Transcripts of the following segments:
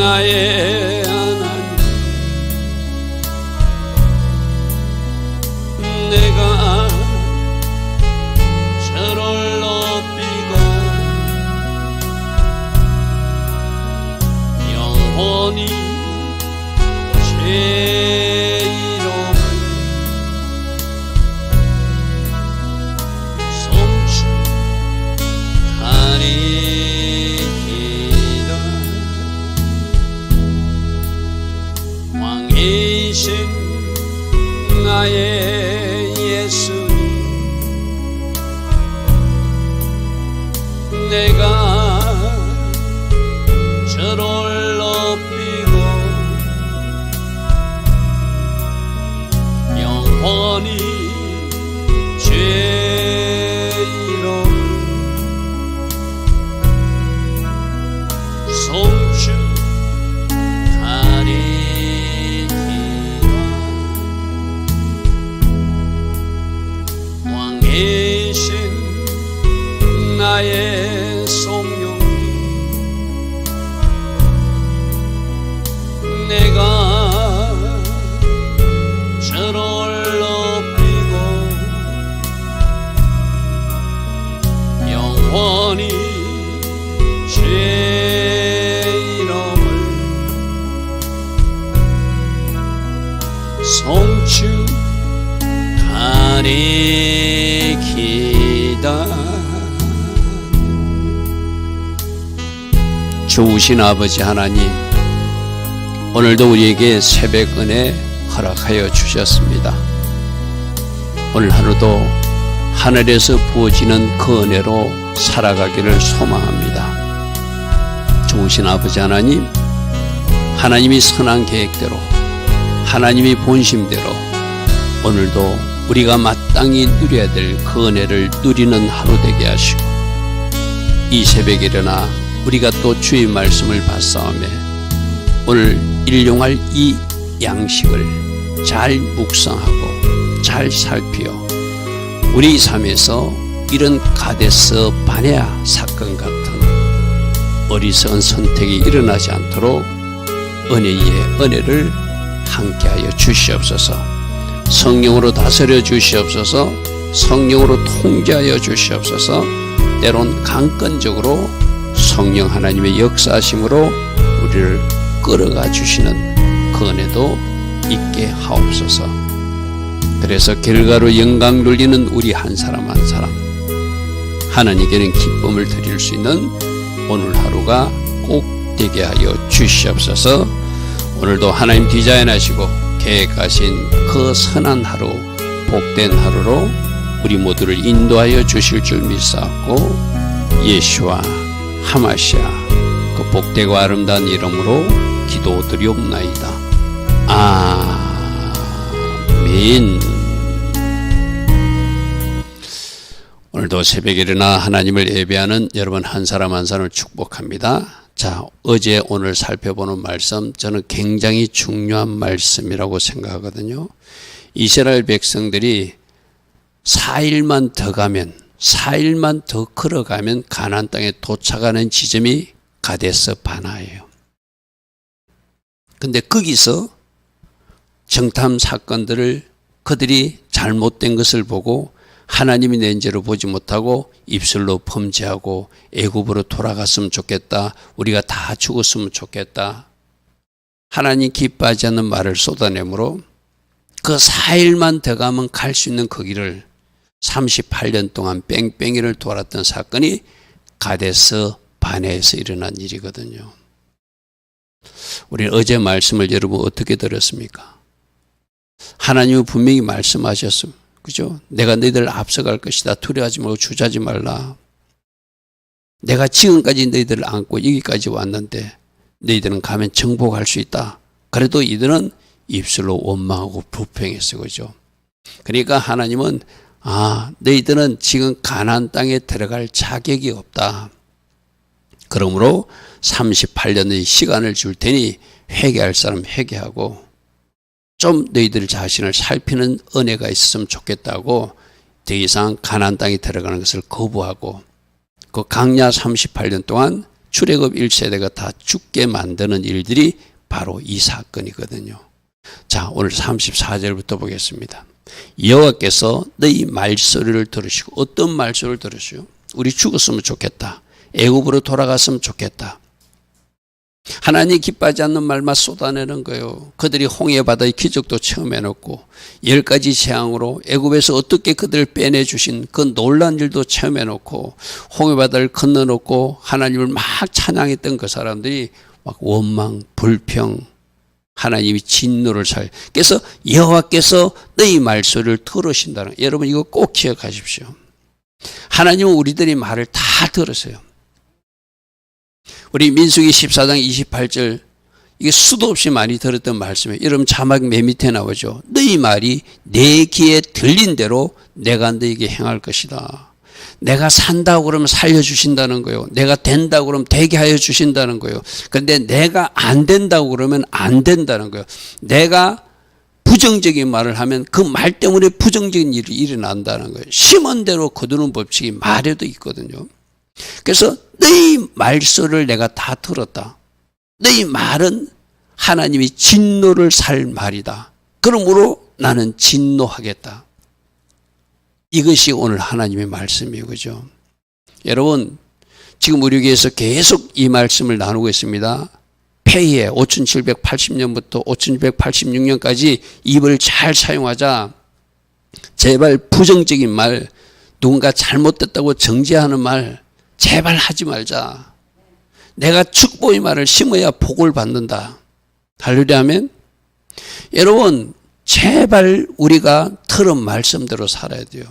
나의 하나님, 내가 저를 높이고 영원히 제 이름을 송축하리이다. 왕이신 나의 예수님, 내가 저를 높이고 영원히 죄 이름을 송축하리이다. 왕이신 나의 성령님, 내가 저를 높이고 영원히 제 이름을 송축하리이다. 좋으신 아버지 하나님, 오늘도 우리에게 새벽 은혜 허락하여 주셨습니다. 오늘 하루도 하늘에서 부어지는 그 은혜로 살아가기를 소망합니다. 좋으신 아버지 하나님, 하나님이 선한 계획대로, 하나님이 본심대로 오늘도 우리가 마땅히 누려야 될 그 은혜를 누리는 하루 되게 하시고, 이 새벽에 일어나 우리가 또 주의 말씀을 받사오매 오늘 일용할 이 양식을 잘 묵상하고 잘 살피어 우리 삶에서 이런 가데스 바네아 사건 같은 어리석은 선택이 일어나지 않도록 은혜 위에 은혜를 함께하여 주시옵소서. 성령으로 다스려 주시옵소서. 성령으로 통제하여 주시옵소서. 때론 강권적으로 성령 하나님의 역사하심으로 우리를 끌어가 주시는 그 은혜도 있게 하옵소서. 그래서 결과로 영광 돌리는 우리 한 사람 한 사람, 하나님께는 기쁨을 드릴 수 있는 오늘 하루가 꼭 되게 하여 주시옵소서. 오늘도 하나님 디자인하시고 계획하신 그 선한 하루, 복된 하루로 우리 모두를 인도하여 주실 줄 믿사옵고, 예수와 하마시아 그 복되고 아름다운 이름으로 기도드리옵나이다. 아멘. 오늘도 새벽에 일어나 하나님을 예배하는 여러분 한 사람 한 사람을 축복합니다. 자, 어제 오늘 살펴보는 말씀, 저는 굉장히 중요한 말씀이라고 생각하거든요. 이스라엘 백성들이 4일만 더 가면, 4일만 더 걸어가면 가나안 땅에 도착하는 지점이 가데스 바나예요. 근데 거기서 정탐 사건들을 그들이 잘못된 것을 보고 하나님이 낸 죄로 보지 못하고 입술로 범죄하고 애굽으로 돌아갔으면 좋겠다, 우리가 다 죽었으면 좋겠다, 하나님 기뻐하지 않는 말을 쏟아내므로 그 4일만 더 가면 갈 수 있는 그 길을 38년 동안 뺑뺑이를 돌았던 사건이 가데스 바네에서 일어난 일이거든요. 우리 어제 말씀을 여러분 어떻게 들었습니까? 하나님은 분명히 말씀하셨습니다. 그죠? 내가 너희들 앞서갈 것이다. 두려워하지 말고 주저하지 말라. 내가 지금까지 너희들을 안고 여기까지 왔는데 너희들은 가면 정복할 수 있다. 그래도 이들은 입술로 원망하고 불평했어. 그죠? 그러니까 하나님은 너희들은 지금 가나안 땅에 들어갈 자격이 없다. 그러므로 38년의 시간을 줄 테니 회개할 사람 회개하고 좀 너희들 자신을 살피는 은혜가 있었으면 좋겠다고 더 이상 가나안 땅에 들어가는 것을 거부하고 그 강야 38년 동안 출애굽 1세대가 다 죽게 만드는 일들이 바로 이 사건이거든요. 자, 오늘 34절부터 보겠습니다. 여호와께서 너희 말소리를 들으시고, 어떤 말소리를 들으시오? 우리 죽었으면 좋겠다. 애굽으로 돌아갔으면 좋겠다. 하나님 기뻐하지 않는 말만 쏟아내는 거예요. 그들이 홍해 바다의 기적도 체험해놓고 10가지 재앙으로 애굽에서 어떻게 그들을 빼내주신 그 놀라운 일도 체험해놓고 홍해 바다를 건너놓고 하나님을 막 찬양했던 그 사람들이 막 원망, 불평, 하나님이 진노를 그래서 여호와께서 너희 말소리를 들으신다는, 여러분 이거 꼭 기억하십시오. 하나님은 우리들이 말을 다 들으세요. 우리 민수기 14장 28절, 이게 수도 없이 많이 들었던 말씀이에요. 여러분 자막 맨 밑에 나오죠. 너희 말이 내 귀에 들린 대로 내가 너희에게 행할 것이다. 내가 산다고 그러면 살려주신다는 거예요. 내가 된다고 그러면 되게 하여 주신다는 거예요. 그런데 내가 안 된다고 그러면 안 된다는 거예요. 내가 부정적인 말을 하면 그 말 때문에 부정적인 일이 일어난다는 거예요. 심은 대로 거두는 법칙이 말에도 있거든요. 그래서 너희 말소리를 내가 다 들었다. 너희 말은 하나님이 진노를 살 말이다. 그러므로 나는 진노하겠다. 이것이 오늘 하나님의 말씀이에요. 그죠? 여러분, 지금 우리 교회에서 계속 이 말씀을 나누고 있습니다. 폐해 5780년부터 5786년까지 입을 잘 사용하자. 제발 부정적인 말, 누군가 잘못됐다고 정죄하는 말 제발 하지 말자. 내가 축복의 말을 심어야 복을 받는다. 할렐루야 하면, 여러분 제발 우리가 들은 말씀대로 살아야 돼요.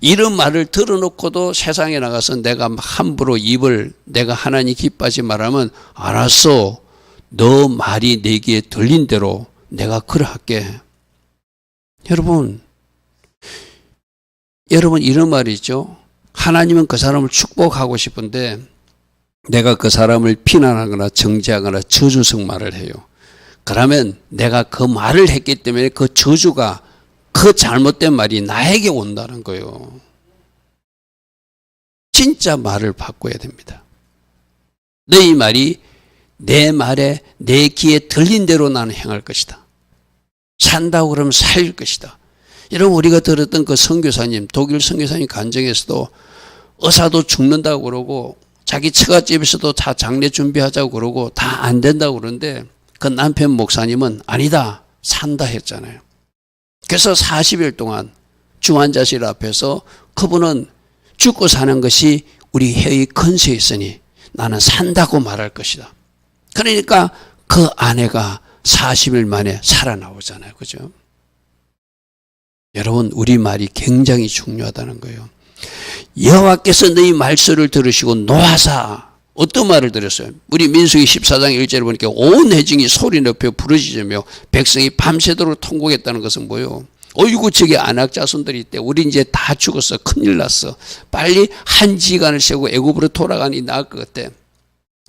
이런 말을 들어놓고도 세상에 나가서 내가 함부로 입을 내가 하나님 기뻐하지 말하면, 알았어, 너 말이 내 귀에 들린 대로 내가 그러할게. 여러분 이런 말이 있죠. 하나님은 그 사람을 축복하고 싶은데 내가 그 사람을 비난하거나 정죄하거나 저주성 말을 해요. 그러면 내가 그 말을 했기 때문에 그 저주가, 그 잘못된 말이 나에게 온다는 거예요. 진짜 말을 바꿔야 됩니다. 너희 말이 내 말에 내 귀에 들린 대로 나는 행할 것이다. 산다고 그러면 살 것이다. 여러분 우리가 들었던 그 선교사님, 독일 선교사님 간증에서도 의사도 죽는다고 그러고 자기 처갓집에서도 다 장례 준비하자고 그러고 다 안 된다고 그러는데 그 남편 목사님은 아니다, 산다 했잖아요. 그래서 40일 동안 중환자실 앞에서 그분은 죽고 사는 것이 우리 혀의 근세에 있으니 나는 산다고 말할 것이다. 그러니까 그 아내가 40일 만에 살아나오잖아요. 그죠? 여러분 우리 말이 굉장히 중요하다는 거예요. 여호와께서 너희 말소리를 들으시고 노하사, 어떤 말을 들었어요? 우리 민수기 14장 1절에 보니까 온 회중이 소리 높여 부르짖으며 백성이 밤새도록 통곡했다는 것은 뭐예요? 어이구 저기 안악자손들이 있대. 우리 이제 다 죽었어. 큰일 났어. 빨리 한 지간을 세우고 애굽으로 돌아가니 나을 것 같아.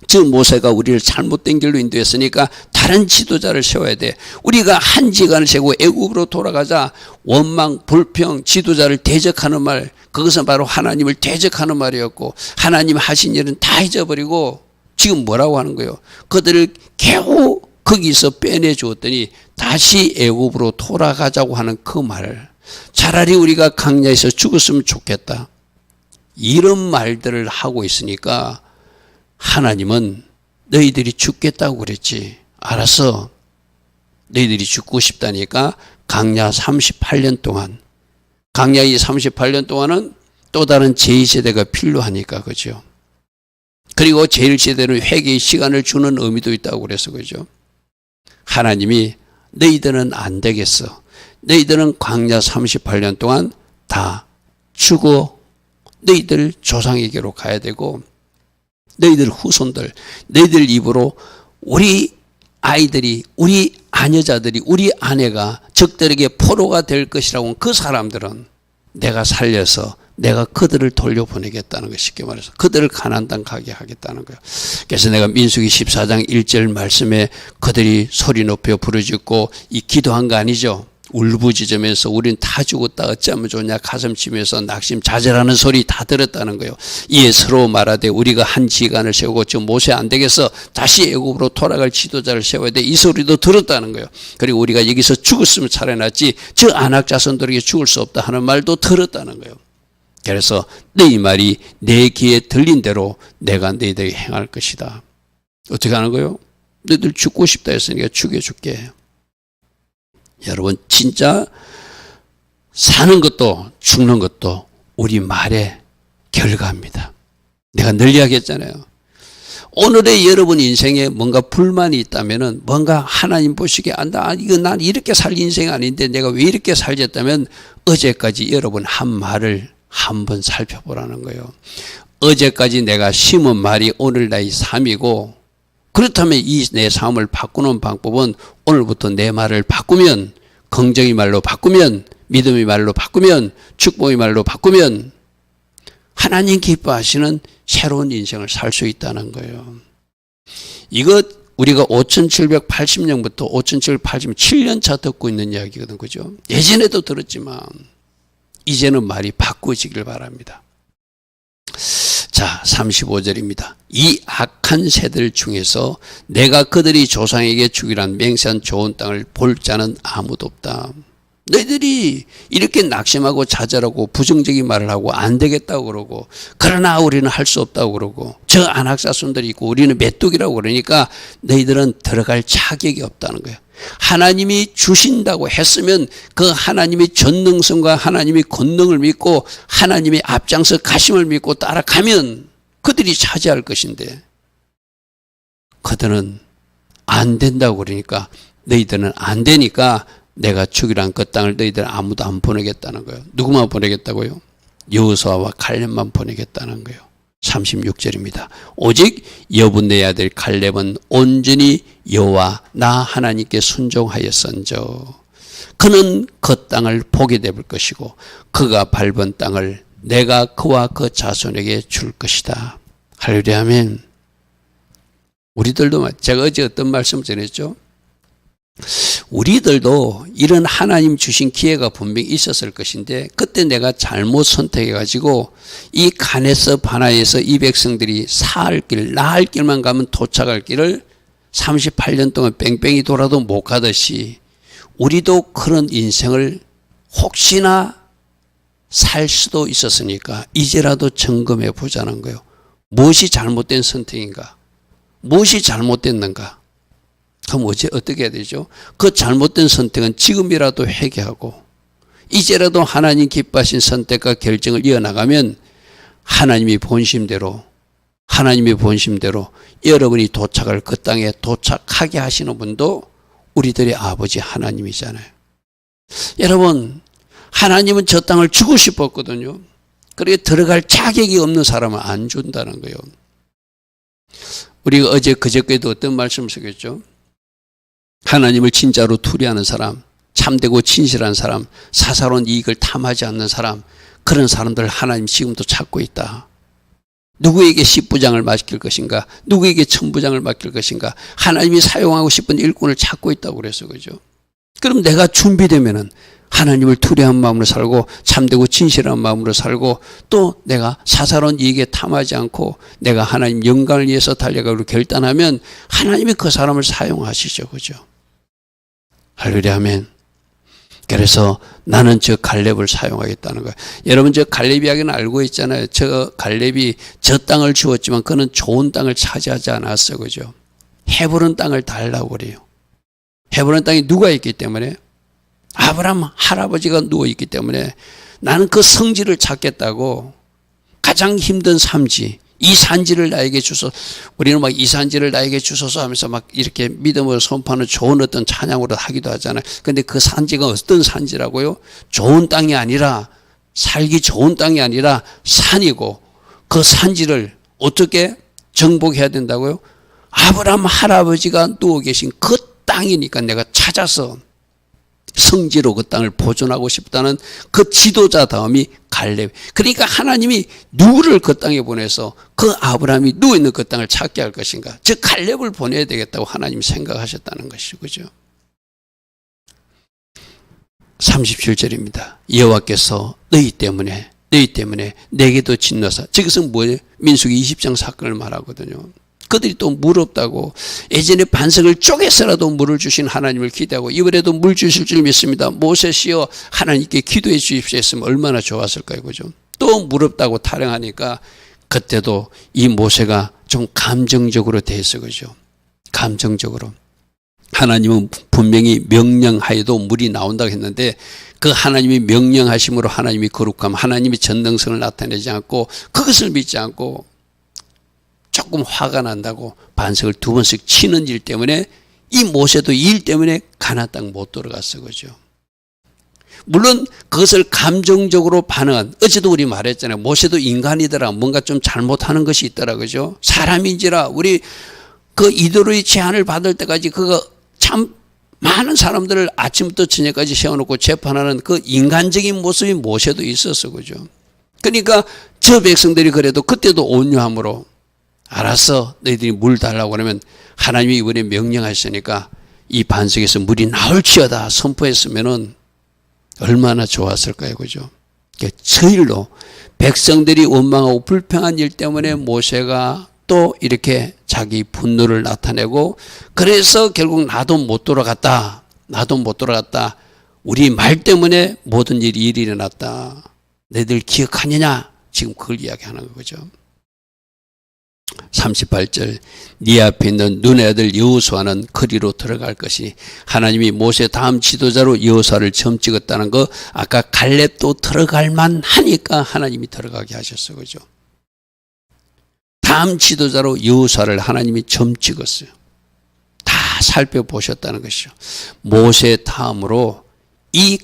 저 모세가 우리를 잘못된 길로 인도했으니까 다른 지도자를 세워야 돼. 우리가 한 지간을 세우고 애굽으로 돌아가자. 원망, 불평, 지도자를 대적하는 말, 그것은 바로 하나님을 대적하는 말이었고 하나님 하신 일은 다 잊어버리고 지금 뭐라고 하는 거예요? 그들을 겨우 거기서 빼내 주었더니 다시 애굽으로 돌아가자고 하는 그 말을, 차라리 우리가 광야에서 죽었으면 좋겠다, 이런 말들을 하고 있으니까 하나님은 너희들이 죽겠다고 그랬지. 알았어. 너희들이 죽고 싶다니까 광야 38년 동안, 광야의 38년 동안은 또 다른 제2세대가 필요하니까. 그죠? 그리고 제1세대는 회개의 시간을 주는 의미도 있다고 그래서 그죠? 하나님이 너희들은 안 되겠어. 너희들은 광야 38년 동안 다 죽어 너희들 조상에게로 가야 되고 너희들 후손들, 너희들 입으로 우리 아이들이, 우리 아녀자들이, 우리 아내가 적들에게 포로가 될 것이라고, 그 사람들은 내가 살려서 내가 그들을 돌려보내겠다는 거, 쉽게 말해서 그들을 가나안 땅 가게 하겠다는 거예요. 그래서 내가 민수기 14장 1절 말씀에 그들이 소리 높여 부르짖고 이 기도한 거 아니죠. 울부짖으면서 우린 다 죽었다 어찌하면 좋냐 가슴 치면서 낙심자절하는 소리 다 들었다는 거예요. 이에 서로 말하되 우리가 한 지간을 세우고 저 모세 안 되겠어 다시 애굽으로 돌아갈 지도자를 세워야 돼 이 소리도 들었다는 거예요. 그리고 우리가 여기서 죽었으면 차라리 낫지 저 안악 자손들에게 죽을 수 없다 하는 말도 들었다는 거예요. 그래서 너희 말이 내 귀에 들린 대로 내가 너희들에게 행할 것이다. 어떻게 하는 거예요? 너희들 죽고 싶다 했으니까 죽여줄게. 여러분 진짜 사는 것도 죽는 것도 우리 말의 결과입니다. 내가 늘 이야기했잖아요. 오늘의 여러분 인생에 뭔가 불만이 있다면 뭔가 하나님 보시기에 이거 난 이렇게 살 인생 아닌데 내가 왜 이렇게 살겠다면 어제까지 여러분 한 말을 한번 살펴보라는 거예요. 어제까지 내가 심은 말이 오늘 나의 삶이고 그렇다면 이 내 삶을 바꾸는 방법은 오늘부터 내 말을 바꾸면 긍정의 말로 바꾸면 믿음의 말로 바꾸면 축복의 말로 바꾸면 하나님 기뻐하시는 새로운 인생을 살 수 있다는 거예요. 이거 우리가 5780년부터 5787년 차 듣고 있는 이야기거든. 그죠? 예전에도 들었지만 이제는 말이 바꾸어지길 바랍니다. 자, 35절입니다. 이 악한 새들 중에서 내가 그들이 조상에게 주기란 맹세한 좋은 땅을 볼 자는 아무도 없다. 너희들이 이렇게 낙심하고 좌절하고 부정적인 말을 하고 안 되겠다고 그러고 그러나 우리는 할 수 없다고 그러고 저 안악자손들이 있고 우리는 메뚜기라고 그러니까 너희들은 들어갈 자격이 없다는 거예요. 하나님이 주신다고 했으면 그 하나님의 전능성과 하나님의 권능을 믿고 하나님의 앞장서 가심을 믿고 따라가면 그들이 차지할 것인데 그들은 안 된다고 그러니까 너희들은 안 되니까 내가 주기란 그 땅을 너희들 아무도 안 보내겠다는 거예요. 누구만 보내겠다고요? 여호수아와 칼렙만 보내겠다는 거예요. 36절입니다. 오직 여분네 아들 칼렙은 온전히 여호와 나 하나님께 순종하였은저 그는 그 땅을 보게 될 것이고 그가 밟은 땅을 내가 그와 그 자손에게 줄 것이다. 할렐루야 아멘. 우리들도 제가 어제 어떤 말씀을 전했죠? 우리들도 이런 하나님 주신 기회가 분명히 있었을 것인데 그때 내가 잘못 선택해가지고 이 가네서 바나에서 이 백성들이 사할 길, 나을 길만 가면 도착할 길을 38년 동안 뺑뺑이 돌아도 못 가듯이 우리도 그런 인생을 혹시나 살 수도 있었으니까 이제라도 점검해 보자는 거예요. 무엇이 잘못된 선택인가? 무엇이 잘못됐는가? 그럼 어떻게 해야 되죠? 그 잘못된 선택은 지금이라도 회개하고 이제라도 하나님 기뻐하신 선택과 결정을 이어나가면 하나님의 본심대로 여러분이 도착할 그 땅에 도착하게 하시는 분도 우리들의 아버지 하나님이잖아요. 여러분 하나님은 저 땅을 주고 싶었거든요. 그렇게 들어갈 자격이 없는 사람은 안 준다는 거예요. 우리가 그저께도 어떤 말씀을 쓰겠죠? 하나님을 진짜로 투리하는 사람, 참되고 진실한 사람, 사사로운 이익을 탐하지 않는 사람, 그런 사람들 하나님 지금도 찾고 있다. 누구에게 10부장을 맡길 것인가? 누구에게 1000부장을 맡길 것인가? 하나님이 사용하고 싶은 일꾼을 찾고 있다고 그래서 그죠? 그럼 내가 준비되면은 하나님을 투리한 마음으로 살고 참되고 진실한 마음으로 살고 또 내가 사사로운 이익에 탐하지 않고 내가 하나님 영광을 위해서 달려가기로 결단하면 하나님이 그 사람을 사용하시죠. 그죠? 할렐루야 아멘. 그래서 나는 저 갈렙을 사용하겠다는 거예요. 여러분 저 갈렙 이야기는 알고 있잖아요. 저 갈렙이 저 땅을 주었지만 그는 좋은 땅을 차지하지 않았어요. 그죠? 헤브론 땅을 달라고 그래요. 헤브론 땅에 누가 있기 때문에? 아브라함 할아버지가 누워있기 때문에 나는 그 성지를 찾겠다고 가장 힘든 산지 이 산지를 나에게 주소서. 우리는 막 이 산지를 나에게 주소서 하면서 막 이렇게 믿음으로 선포하는 좋은 어떤 찬양으로 하기도 하잖아요. 근데 그 산지가 어떤 산지라고요? 좋은 땅이 아니라 살기 좋은 땅이 아니라 산이고 그 산지를 어떻게 정복해야 된다고요? 아브라함 할아버지가 누워 계신 그 땅이니까 내가 찾아서 성지로 그 땅을 보존하고 싶다는 그 지도자 다음이 갈렙. 그러니까 하나님이 누구를 그 땅에 보내서 그 아브라함이 누워있는 그 땅을 찾게 할 것인가? 즉 갈렙을 보내야 되겠다고 하나님이 생각하셨다는 것이죠. 그죠? 37절입니다. 여호와께서 너희 때문에 내게도 진노사. 저것은 뭐예요? 민수기 20장 사건을 말하거든요. 그들이 또 물 없다고 예전에 반석을 쪼개서라도 물을 주신 하나님을 기대하고 이번에도 물 주실 줄 믿습니다. 모세시여 하나님께 기도해 주십시오 했으면 얼마나 좋았을까요? 그죠? 또 물 없다고 타령하니까 그때도 이 모세가 좀 감정적으로 대해서 그죠? 감정적으로. 하나님은 분명히 명령하여도 물이 나온다고 했는데 그 하나님이 명령하심으로 하나님이 거룩함, 하나님이 전능성을 나타내지 않고 그것을 믿지 않고 조금 화가 난다고 반석을 두 번씩 치는 일 때문에 이 모세도 이 일 때문에 가나안 땅 못 들어갔어. 그죠? 물론 그것을 감정적으로 반응한, 어제도 우리 말했잖아요. 모세도 인간이더라. 뭔가 좀 잘못하는 것이 있더라. 그죠? 사람인지라 우리 그 이도로의 제안을 받을 때까지 그거 참 많은 사람들을 아침부터 저녁까지 세워놓고 재판하는 그 인간적인 모습이 모세도 있었어. 그죠? 그러니까 저 백성들이 그래도 그때도 온유함으로 알았어. 너희들이 물 달라고 그러면 하나님이 이번에 명령하셨으니까 이 반석에서 물이 나올지어다 선포했으면은 얼마나 좋았을까요? 그죠? 저 일로 백성들이 원망하고 불평한 일 때문에 모세가 또 이렇게 자기 분노를 나타내고 그래서 결국 나도 못 돌아갔다. 우리 말 때문에 모든 일이 일어났다. 너희들 기억하느냐? 지금 그걸 이야기하는 거죠. 38절 네 앞에 있는 눈의 아들 여호수아는 거리로 들어갈 것이 하나님이 모세 다음 지도자로 여호수아를 처음 찍었다는 거 아까 갈렙도 들어갈 만하니까 하나님이 들어가게 하셨어. 그죠? 다음 지도자로 여호수아를 하나님이 처음 찍었어요. 다 살펴보셨다는 것이죠. 모세 다음으로 이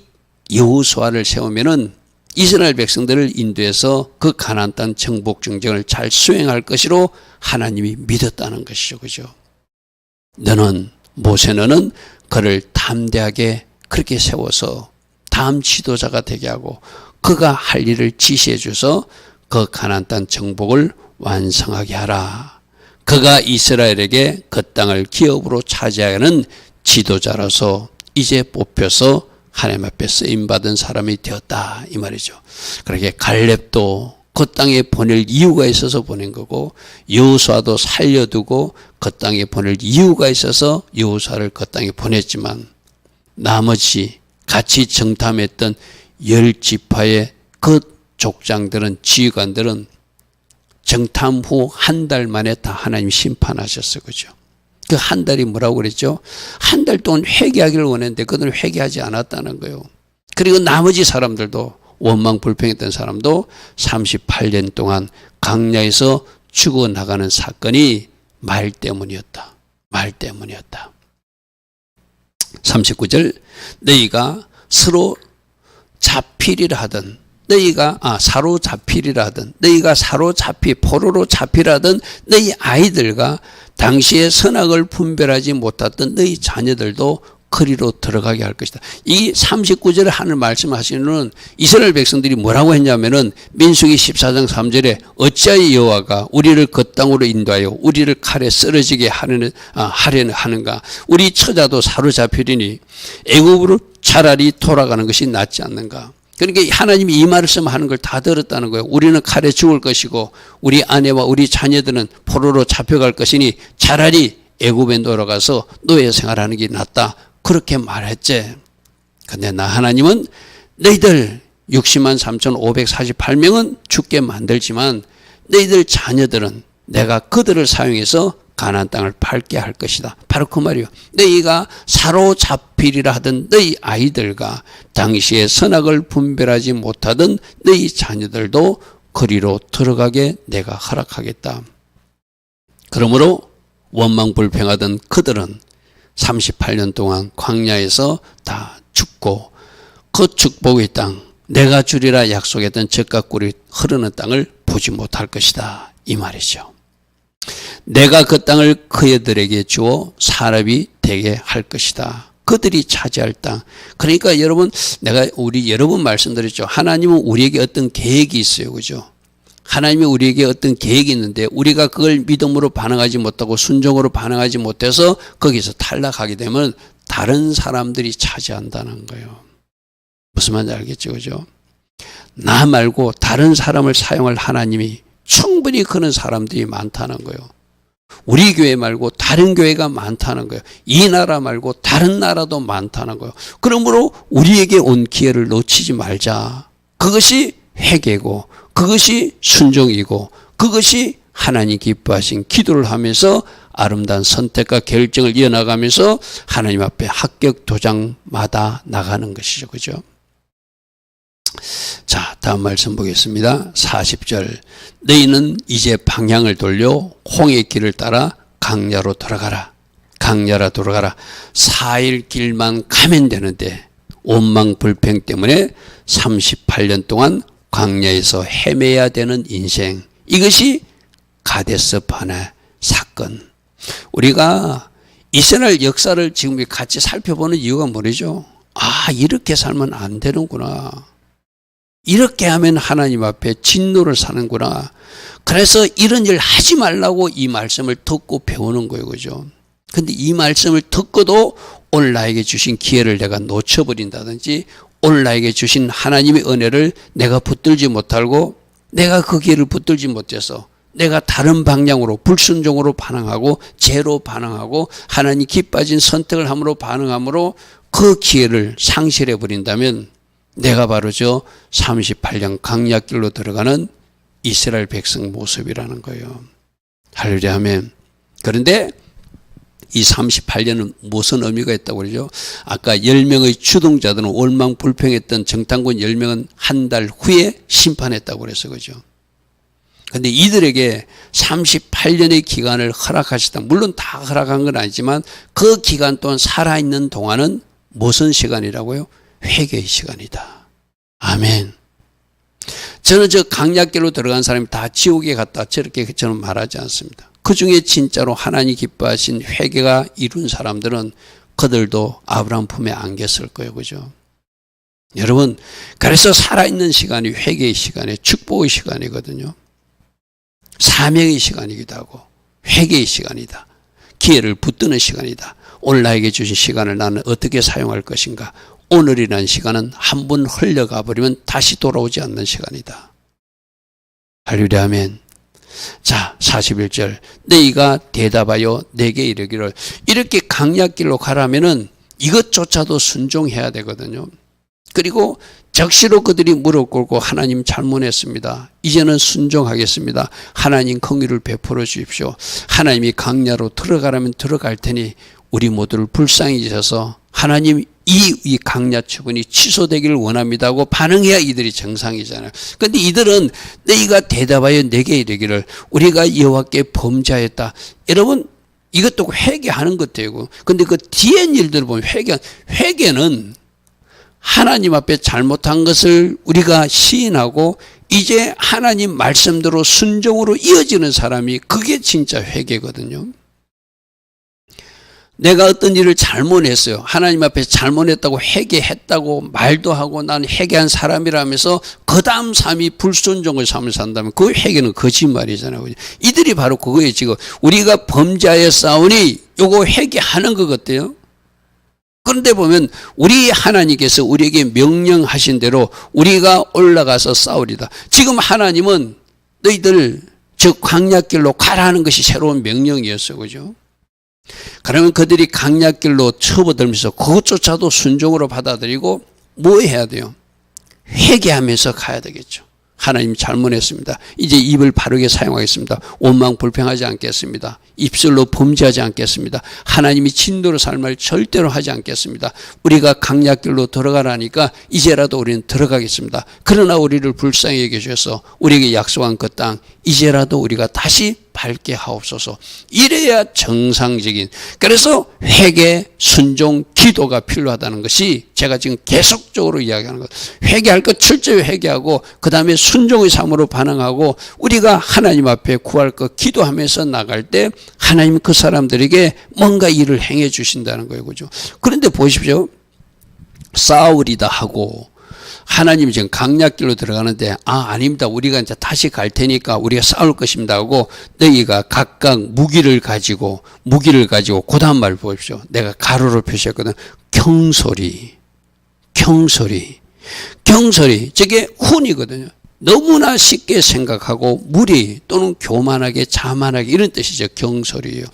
여호수아를 세우면은 이스라엘 백성들을 인도해서 그 가나안 땅 정복 정쟁을 잘 수행할 것으로 하나님이 믿었다는 것이죠. 그죠? 모세는 그를 담대하게 그렇게 세워서 다음 지도자가 되게 하고 그가 할 일을 지시해 줘서 그 가나안 땅 정복을 완성하게 하라. 그가 이스라엘에게 그 땅을 기업으로 차지하는 지도자로서 이제 뽑혀서 하나님 앞에 쓰임받은 사람이 되었다 이 말이죠. 그렇게 갈렙도 그 땅에 보낼 이유가 있어서 보낸 거고 여호수아도 살려두고 그 땅에 보낼 이유가 있어서 여호수아를 그 땅에 보냈지만 나머지 같이 정탐했던 10지파의 그 족장들은 지휘관들은 정탐 후 한 달 만에 다 하나님 심판하셨어요. 그죠? 그 한 달이 뭐라고 그랬죠? 한 달 동안 회개하기를 원했는데 그들은 회개하지 않았다는 거예요. 그리고 나머지 사람들도 원망 불평했던 사람도 38년 동안 광야에서 죽어나가는 사건이 말 때문이었다. 39절 너희가 서로 잡히리라 하던 너희가 포로로 잡히라 하던 너희 아이들과 당시에 선악을 분별하지 못했던 너희 자녀들도 거리로 들어가게 할 것이다. 이 39절에 하는 말씀하시는 이스라엘 백성들이 뭐라고 했냐면은 민수기 14장 3절에 어찌하여 여호와가 우리를 그 땅으로 인도하여 우리를 칼에 쓰러지게 하려는 하는가? 우리 처자도 사로잡히리니 애굽으로 차라리 돌아가는 것이 낫지 않는가? 그러니까 하나님이 이 말씀하는 걸 다 들었다는 거예요. 우리는 칼에 죽을 것이고 우리 아내와 우리 자녀들은 포로로 잡혀갈 것이니 차라리 애굽에 돌아가서 노예 생활하는 게 낫다. 그렇게 말했지. 근데 나 하나님은 너희들 60만 3,548명은 죽게 만들지만 너희들 자녀들은 내가 그들을 사용해서 가나안 땅을 밟게 할 것이다. 바로 그 말이요. 너희가 사로잡히리라 하던 너희 아이들과 당시에 선악을 분별하지 못하던 너희 자녀들도 거리로 들어가게 내가 허락하겠다. 그러므로 원망불평하던 그들은 38년 동안 광야에서 다 죽고 그 축복의 땅, 내가 주리라 약속했던 젖과 꿀이 흐르는 땅을 보지 못할 것이다. 이 말이죠. 내가 그 땅을 그들에게 주어 사람이 되게 할 것이다. 그들이 차지할 땅. 그러니까 여러분, 내가 여러 번 말씀드렸죠. 하나님은 우리에게 어떤 계획이 있어요. 그죠? 하나님이 우리에게 어떤 계획이 있는데 우리가 그걸 믿음으로 반응하지 못하고 순종으로 반응하지 못해서 거기서 탈락하게 되면 다른 사람들이 차지한다는 거예요. 무슨 말인지 알겠죠, 그죠? 나 말고 다른 사람을 사용할 하나님이 충분히 그런 사람들이 많다는 거예요. 우리 교회 말고 다른 교회가 많다는 거예요. 이 나라 말고 다른 나라도 많다는 거예요. 그러므로 우리에게 온 기회를 놓치지 말자. 그것이 회개고, 그것이 순종이고, 그것이 하나님 기뻐하신 기도를 하면서 아름다운 선택과 결정을 이어나가면서 하나님 앞에 합격 도장마다 나가는 것이죠. 그죠? 자, 다음 말씀 보겠습니다. 40절. 너희는 이제 방향을 돌려 홍해 길을 따라 강야로 돌아가라. 강야로 돌아가라. 4일 길만 가면 되는데 원망불평 때문에 38년 동안 광야에서 헤매야 되는 인생. 이것이 가데스 바네 사건. 우리가 이스라엘 역사를 지금 같이 살펴보는 이유가 뭐죠? 아, 이렇게 살면 안 되는구나. 이렇게 하면 하나님 앞에 진노를 사는구나. 그래서 이런 일 하지 말라고 이 말씀을 듣고 배우는 거예요. 그죠? 근데 이 말씀을 듣고도 오늘 나에게 주신 기회를 내가 놓쳐버린다든지 오늘 나에게 주신 하나님의 은혜를 내가 붙들지 못하고 내가 그 기회를 붙들지 못해서 내가 다른 방향으로 불순종으로 반응하고 죄로 반응하고 하나님 기뻐진 선택을 함으로 반응함으로 그 기회를 상실해 버린다면 내가 바로 저 38년 강약길로 들어가는 이스라엘 백성 모습이라는 거예요. 할렐루야 아멘. 그런데 이 38년은 무슨 의미가 있다고 그러죠? 아까 10명의 주동자들은 원망불평했던 정탐꾼 10명은 한 달 후에 심판했다고 그래서 그죠. 근데 이들에게 38년의 기간을 허락하셨다. 물론 다 허락한 건 아니지만 그 기간 동안 살아있는 동안은 무슨 시간이라고요? 회개의 시간이다. 아멘. 저는 저 강약길로 들어간 사람이 다 지옥에 갔다 저렇게 저는 말하지 않습니다. 그 중에 진짜로 하나님 기뻐하신 회개가 이룬 사람들은 그들도 아브라함 품에 안겼을 거예요. 그죠? 여러분, 그래서 살아있는 시간이 회개의 시간이에요. 축복의 시간이거든요. 사명의 시간이기도 하고 회개의 시간이다. 기회를 붙드는 시간이다. 오늘 나에게 주신 시간을 나는 어떻게 사용할 것인가. 오늘이라는 시간은 한 번 흘러가 버리면 다시 돌아오지 않는 시간이다. 할렐루야 아멘. 자, 41절. 너희가 대답하여 내게 이르기를. 이렇게 강약길로 가라면은 이것조차도 순종해야 되거든요. 그리고 적시로 그들이 무릎 꿇고 하나님 잘못했습니다. 이제는 순종하겠습니다. 하나님 긍휼을 베풀어 주십시오. 하나님이 강야로 들어가라면 들어갈 테니 우리 모두를 불쌍히 여기셔서 하나님 이 강야 처분이 취소되기를 원합니다 하고 반응해야 이들이 정상이잖아요. 그런데 이들은 너희가 대답하여 내게 이르기를 우리가 여호와께 범죄하였다. 여러분 이것도 회개하는 것 같아요. 그런데 그 뒤에 일들을 보면 회개는 하나님 앞에 잘못한 것을 우리가 시인하고 이제 하나님 말씀대로 순종으로 이어지는 사람이 그게 진짜 회개거든요. 내가 어떤 일을 잘못했어요. 하나님 앞에 잘못했다고 회개했다고 말도 하고 난 회개한 사람이라면서 그 다음 삶이 불순종을 삶을 산다면 그 회개는 거짓말이잖아요. 이들이 바로 그거예요. 지금 우리가 범죄하여 싸우니 요거 회개하는 것 같아요. 그런데 보면 우리 하나님께서 우리에게 명령하신 대로 우리가 올라가서 싸우리다. 지금 하나님은 너희들 저 광야길로 가라는 것이 새로운 명령이었어요. 그죠? 그러면 그들이 강약길로 접어들면서 그것조차도 순종으로 받아들이고 뭐 해야 돼요? 회개하면서 가야 되겠죠. 하나님 잘못했습니다. 이제 입을 바르게 사용하겠습니다. 원망불평하지 않겠습니다. 입술로 범죄하지 않겠습니다. 하나님이 진노로 삶을 절대로 하지 않겠습니다. 우리가 강약길로 들어가라니까 이제라도 우리는 들어가겠습니다. 그러나 우리를 불쌍히 여겨주셔서 우리에게 약속한 그 땅 이제라도 우리가 다시 밟게 하옵소서. 이래야 정상적인, 그래서 회개, 순종, 기도가 필요하다는 것이 제가 지금 계속적으로 이야기하는 것. 회개할 것 철저히 회개하고 그 다음에 순종의 삶으로 반응하고 우리가 하나님 앞에 구할 것 기도하면서 나갈 때 하나님 그 사람들에게 뭔가 일을 행해 주신다는 거예요. 그죠? 그런데 보십시오. 싸우리다 하고 하나님이 지금 강약길로 들어가는데 아닙니다. 우리가 이제 다시 갈 테니까 우리가 싸울 것입니다 하고 너희가 각각 무기를 가지고 그 다음 말 보십시오. 내가 가로로 표시했거든. 경솔이 경솔이 저게 훈이거든요. 너무나 쉽게 생각하고 무리 또는 교만하게 자만하게 이런 뜻이죠. 경솔이에요.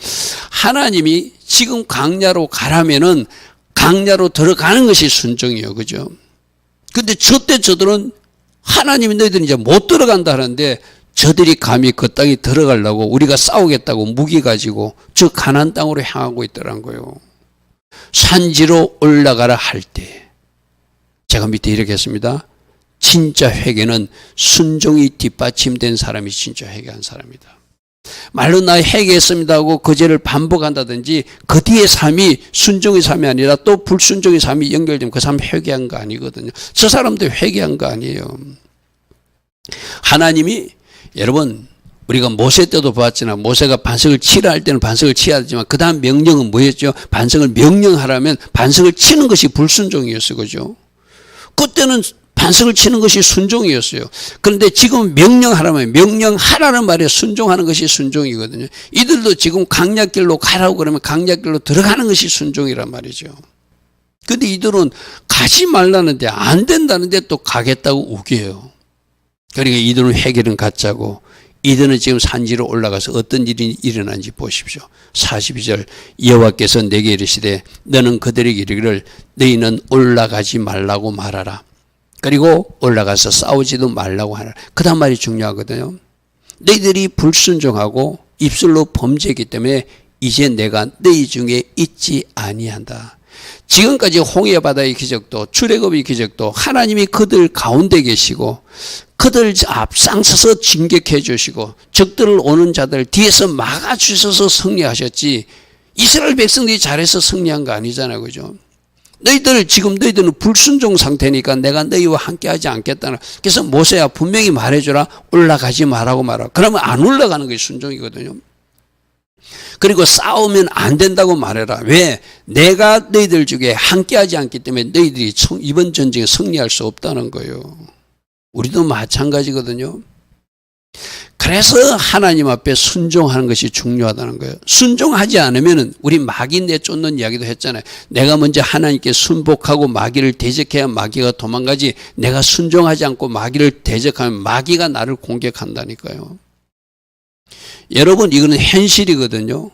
하나님이 지금 강야로 가라면은 강야로 들어가는 것이 순종이에요. 그죠? 근데 저때 저들은 하나님이 너희들은 이제 못 들어간다 하는데 저들이 감히 그 땅에 들어가려고 우리가 싸우겠다고 무기 가지고 저 가나안 땅으로 향하고 있더란 거예요. 산지로 올라가라 할 때 제가 밑에 이렇게 했습니다. 진짜 회개는 순종이 뒷받침된 사람이 진짜 회개한 사람이다. 말로 나 회개했습니다 하고 그 죄를 반복한다든지 그 뒤에 삶이 순종의 삶이 아니라 또 불순종의 삶이 연결되면 그 사람 회개한 거 아니거든요. 저 사람도 회개한 거 아니에요. 하나님이 여러분 우리가 모세 때도 봤지만 모세가 반석을 치라 할 때는 반석을 치야 되지만 그 다음 명령은 뭐였죠? 반석을 명령하라면 반석을 치는 것이 불순종이었어요. 그죠? 그때는 반석을 치는 것이 순종이었어요. 그런데 지금 명령하라면 명령하라는 말에 순종하는 것이 순종이거든요. 이들도 지금 강약길로 가라고 그러면 강약길로 들어가는 것이 순종이란 말이죠. 그런데 이들은 가지 말라는데 안 된다는데 또 가겠다고 우겨요. 그러니까 이들은 회개는 갖자고 이들은 지금 산지로 올라가서 어떤 일이 일어난지 보십시오. 42절 여호와께서 내게 이르시되 너는 그들에게 이르기를 너희는 올라가지 말라고 말하라. 그리고 올라가서 싸우지도 말라고 하라. 그 다음 말이 중요하거든요. 너희들이 불순종하고 입술로 범죄했기 때문에 이제 내가 너희 중에 있지 아니한다. 지금까지 홍해 바다의 기적도 출애굽의 기적도 하나님이 그들 가운데 계시고 그들 앞장서서 진격해 주시고 적들을 오는 자들 뒤에서 막아주셔서 승리하셨지 이스라엘 백성들이 잘해서 승리한 거 아니잖아요. 그죠? 너희들은 불순종 상태니까 내가 너희와 함께 하지 않겠다는. 그래서 모세야 분명히 말해줘라. 올라가지 말라고 말하라. 그러면 안 올라가는 것이 순종이거든요. 그리고 싸우면 안 된다고 말해라. 왜? 내가 너희들 중에 함께 하지 않기 때문에 너희들이 이번 전쟁에 승리할 수 없다는 거예요. 우리도 마찬가지거든요. 그래서 하나님 앞에 순종하는 것이 중요하다는 거예요. 순종하지 않으면 우리 마귀 내쫓는 이야기도 했잖아요. 내가 먼저 하나님께 순복하고 마귀를 대적해야 마귀가 도망가지 내가 순종하지 않고 마귀를 대적하면 마귀가 나를 공격한다니까요. 여러분 이거는 현실이거든요.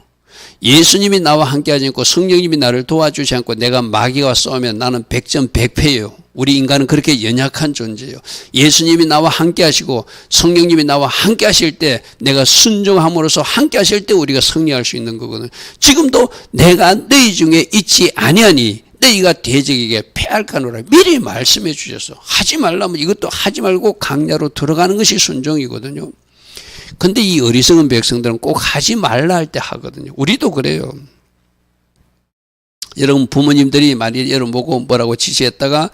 예수님이 나와 함께하지 않고 성령님이 나를 도와주지 않고 내가 마귀와 싸우면 나는 100점 100패예요. 우리 인간은 그렇게 연약한 존재예요. 예수님이 나와 함께하시고 성령님이 나와 함께하실 때 내가 순종함으로써 함께하실 때 우리가 승리할 수 있는 거거든요. 지금도 내가 너희 중에 있지 아니하니 너희가 대적에게 패할까노라 미리 말씀해 주셔서 하지 말라면 이것도 하지 말고 강야로 들어가는 것이 순종이거든요. 근데 이 어리석은 백성들은 꼭 하지 말라 할 때 하거든요. 우리도 그래요. 여러분 부모님들이 만일 여러분 보고 뭐라고 지시했다가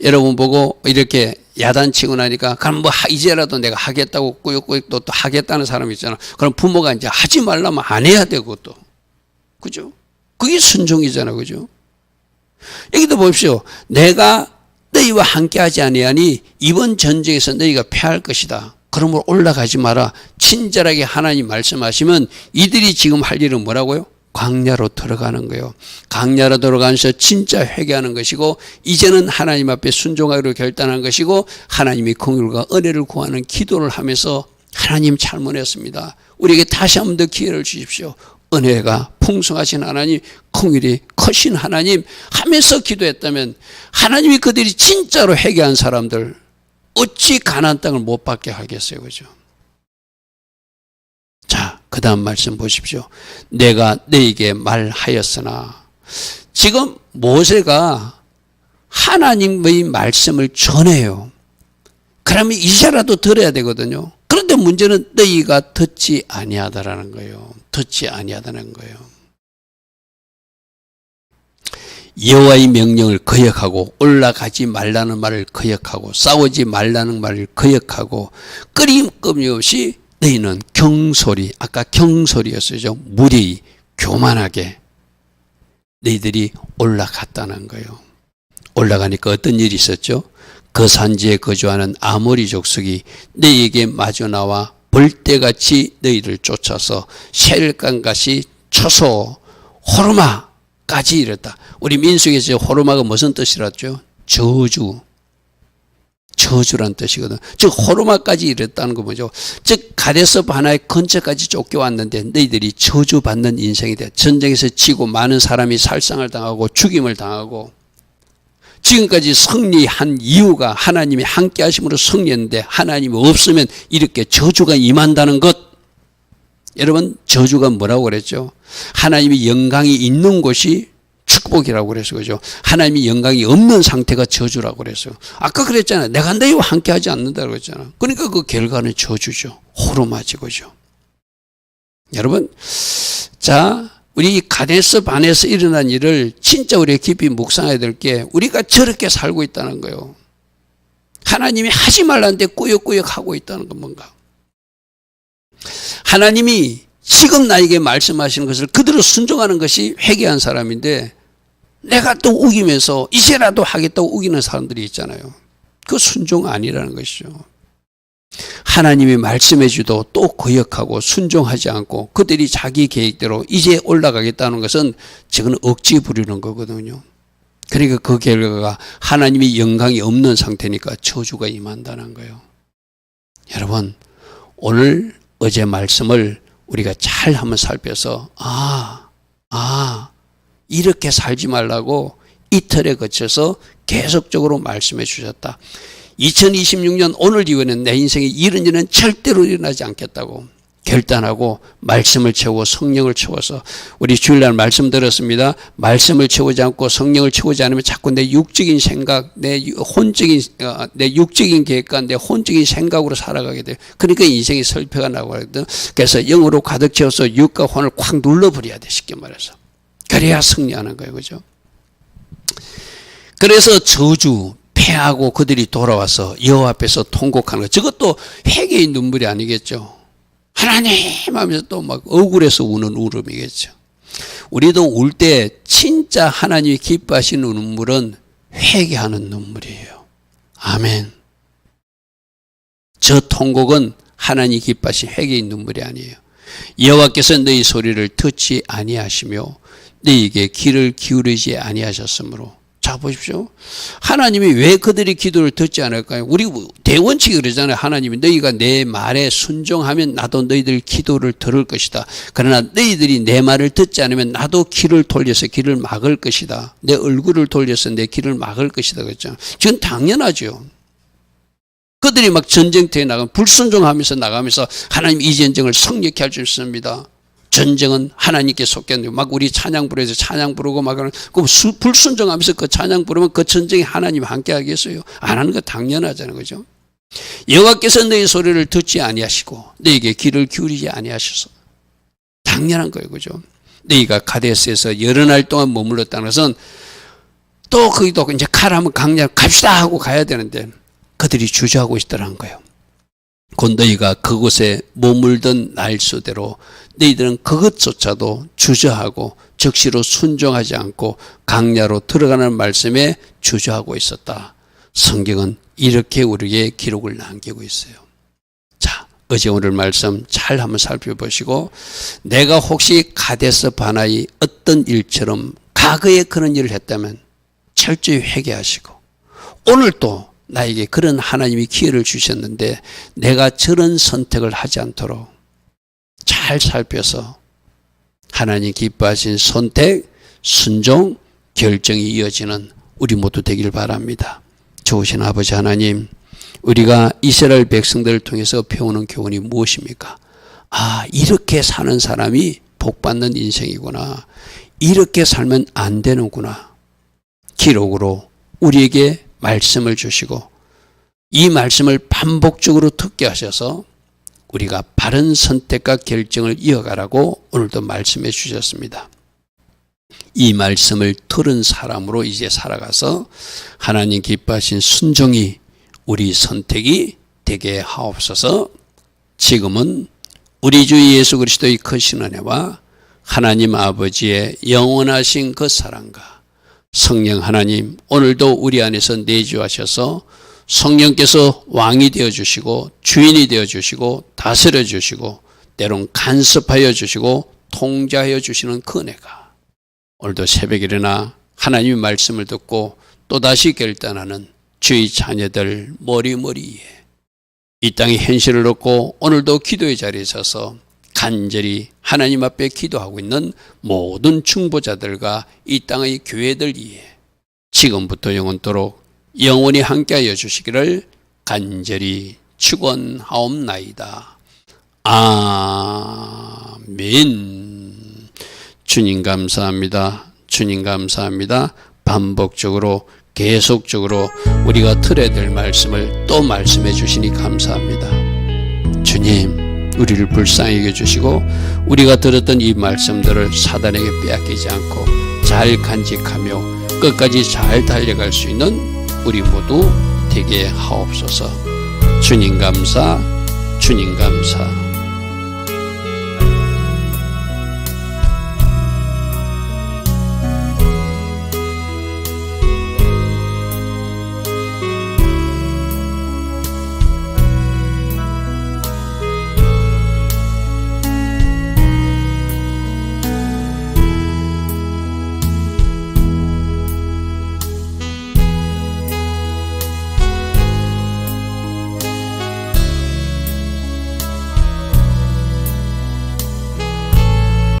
여러분 보고 이렇게 야단치고 나니까 그럼 뭐 이제라도 내가 하겠다고 꾸역꾸역 또 하겠다는 사람이 있잖아. 그럼 부모가 이제 하지 말라면 안 해야 되고 또. 그죠? 그게 순종이잖아. 그죠? 여기도 보십시오. 내가 너희와 함께하지 아니하니 이번 전쟁에서 너희가 패할 것이다. 그러므로 올라가지 마라. 친절하게 하나님 말씀하시면 이들이 지금 할 일은 뭐라고요? 광야로 들어가는 거예요. 광야로 들어가면서 진짜 회개하는 것이고 이제는 하나님 앞에 순종하기로 결단한 것이고 하나님이 긍휼과 은혜를 구하는 기도를 하면서 하나님 잘못했습니다. 우리에게 다시 한 번 더 기회를 주십시오. 은혜가 풍성하신 하나님, 긍휼이 크신 하나님 하면서 기도했다면 하나님이 그들이 진짜로 회개한 사람들 어찌 가나안 땅을 못 받게 하겠어요. 그죠? 자, 그 다음 말씀 보십시오. 내가 너에게 말하였으나 지금 모세가 하나님의 말씀을 전해요. 그러면 이제라도 들어야 되거든요. 그런데 문제는 너희가 듣지 아니하다라는 거예요. 듣지 아니하다는 거예요. 여호와의 명령을 거역하고 올라가지 말라는 말을 거역하고 싸우지 말라는 말을 거역하고 끊임없이 너희는 경솔이 아까 경솔이었어요. 무리 교만하게 너희들이 올라갔다는 거예요. 올라가니까 어떤 일이 있었죠? 그 산지에 거주하는 아모리 족속이 너희에게 마주 나와 벌떼같이 너희를 쫓아서 셀강같이 쳐서 호르마까지 이랬다. 우리 민수에서 호르마가 무슨 뜻이라죠? 저주. 저주란 뜻이거든. 즉 호르마까지 이랬다는 거 뭐죠? 즉 가데스 바나의 근처까지 쫓겨왔는데 너희들이 저주받는 인생이 돼. 전쟁에서 지고 많은 사람이 살상을 당하고 죽임을 당하고 지금까지 승리한 이유가 하나님이 함께 하심으로 승리했는데 하나님이 없으면 이렇게 저주가 임한다는 것. 여러분 저주가 뭐라고 그랬죠? 하나님이 영광이 있는 곳이 축복이라고 그랬어요. 그죠? 하나님이 영광이 없는 상태가 저주라고 그랬어요. 아까 그랬잖아요. 내가 너희와 함께 하지 않는다고 그랬잖아요. 그러니까 그 결과는 저주죠. 호르마지 그죠? 여러분, 자, 우리 가데스 반에서 일어난 일을 진짜 우리가 깊이 묵상해야 될 게 우리가 저렇게 살고 있다는 거예요. 하나님이 하지 말라는데 꾸역꾸역 하고 있다는 건 뭔가? 하나님이 지금 나에게 말씀하시는 것을 그대로 순종하는 것이 회개한 사람인데 내가 또 우기면서 이제라도 하겠다고 우기는 사람들이 있잖아요. 그 순종 아니라는 것이죠. 하나님이 말씀해 주도 또 거역하고 순종하지 않고 그들이 자기 계획대로 이제 올라가겠다는 것은 지금 억지 부리는 거거든요. 그러니까 그 결과가 하나님이 영광이 없는 상태니까 저주가 임한다는 거예요. 여러분 오늘 어제 말씀을 우리가 잘 한번 살펴서 이렇게 살지 말라고 이틀에 거쳐서 계속적으로 말씀해 주셨다. 2026년 오늘 이후에는 내 인생에 이런 일은 절대로 일어나지 않겠다고 결단하고 말씀을 채우고 성령을 채워서 우리 주일날 말씀 들었습니다. 말씀을 채우지 않고 성령을 채우지 않으면 자꾸 내 육적인 생각, 내 육적인 계획과 내 혼적인 생각으로 살아가게 돼요. 그러니까 인생이 설패가 나고 하거든. 그래서 영으로 가득 채워서 육과 혼을 콱 눌러버려야 돼. 쉽게 말해서. 그래야 승리하는 거예요. 그죠? 그래서 저주, 패하고 그들이 돌아와서 여호와 앞에서 통곡하는 거. 저것도 회개의 눈물이 아니겠죠. 하나님 하면서 또 막 억울해서 우는 울음이겠죠. 우리도 울 때 진짜 하나님이 기뻐하시는 눈물은 회개하는 눈물이에요. 아멘. 저 통곡은 하나님이 기뻐하신 회개의 눈물이 아니에요. 여호와께서 너희 소리를 듣지 아니하시며 너희에게 귀를 기울이지 아니하셨으므로. 자 보십시오. 하나님이 왜 그들이 기도를 듣지 않을까요? 우리 대원칙이 그러잖아요. 하나님이 너희가 내 말에 순종하면 나도 너희들 기도를 들을 것이다. 그러나 너희들이 내 말을 듣지 않으면 나도 귀를 돌려서 길을 막을 것이다. 내 얼굴을 돌려서 내 길을 막을 것이다. 그랬죠. 지금 당연하죠. 그들이 막 전쟁터에 나가면 불순종하면서 나가면서 하나님 이 전쟁을 성리케 할 수 있습니다. 전쟁은 하나님께 속했는데 막 우리 찬양 부르면서 찬양 부르고 막 그 불순종하면서 그 찬양 부르면 그 전쟁이 하나님 함께 하겠어요? 안 하는 거 당연하잖아요. 그죠? 여호와께서 너희 소리를 듣지 아니하시고 너희에게 귀를 기울이지 아니하셔서 당연한 거예요. 그죠? 너희가 가데스에서 여러 날 동안 머물렀다는 것은 또 거기도 이제 가라면 강야 갑시다 하고 가야 되는데 그들이 주저하고 있더라는 거예요. 곧 너희가 그곳에 머물던 날수대로 너희들은 그것조차도 주저하고 적시로 순종하지 않고 강야로 들어가는 말씀에 주저하고 있었다. 성경은 이렇게 우리에게 기록을 남기고 있어요. 자, 어제 오늘 말씀 잘 한번 살펴보시고 내가 혹시 가데스 바나의 어떤 일처럼 과거에 그런 일을 했다면 철저히 회개하시고 오늘 또 나에게 그런 하나님이 기회를 주셨는데 내가 저런 선택을 하지 않도록 잘 살펴서 하나님 기뻐하신 선택, 순종, 결정이 이어지는 우리 모두 되길 바랍니다. 좋으신 아버지 하나님, 우리가 이스라엘 백성들을 통해서 배우는 교훈이 무엇입니까? 이렇게 사는 사람이 복받는 인생이구나. 이렇게 살면 안 되는구나. 기록으로 우리에게 말씀을 주시고 이 말씀을 반복적으로 듣게 하셔서 우리가 바른 선택과 결정을 이어가라고 오늘도 말씀해 주셨습니다. 이 말씀을 들은 사람으로 이제 살아가서 하나님 기뻐하신 순종이 우리 선택이 되게 하옵소서. 지금은 우리 주 예수 그리스도의 크신 은혜와 하나님 아버지의 영원하신 그 사랑과 성령 하나님 오늘도 우리 안에서 내주하셔서 성령께서 왕이 되어주시고 주인이 되어주시고 다스려 주시고 때론 간섭하여 주시고 통제하여 주시는 그 은혜가 오늘도 새벽에 일어나 하나님의 말씀을 듣고 또다시 결단하는 주의 자녀들 머리머리에 이 땅의 현실을 얻고 오늘도 기도의 자리에 서서 간절히 하나님 앞에 기도하고 있는 모든 중보자들과 이 땅의 교회들 위에 지금부터 영원토록 영원히 함께하여 주시기를 간절히 축원하옵나이다. 아멘. 주님 감사합니다. 주님 감사합니다. 반복적으로 계속적으로 우리가 들어야 될 말씀을 또 말씀해 주시니 감사합니다. 주님, 우리를 불쌍히 여겨주시고 우리가 들었던 이 말씀들을 사단에게 빼앗기지 않고 잘 간직하며 끝까지 잘 달려갈 수 있는 우리 모두 되게 하옵소서. 주님 감사, 주님 감사.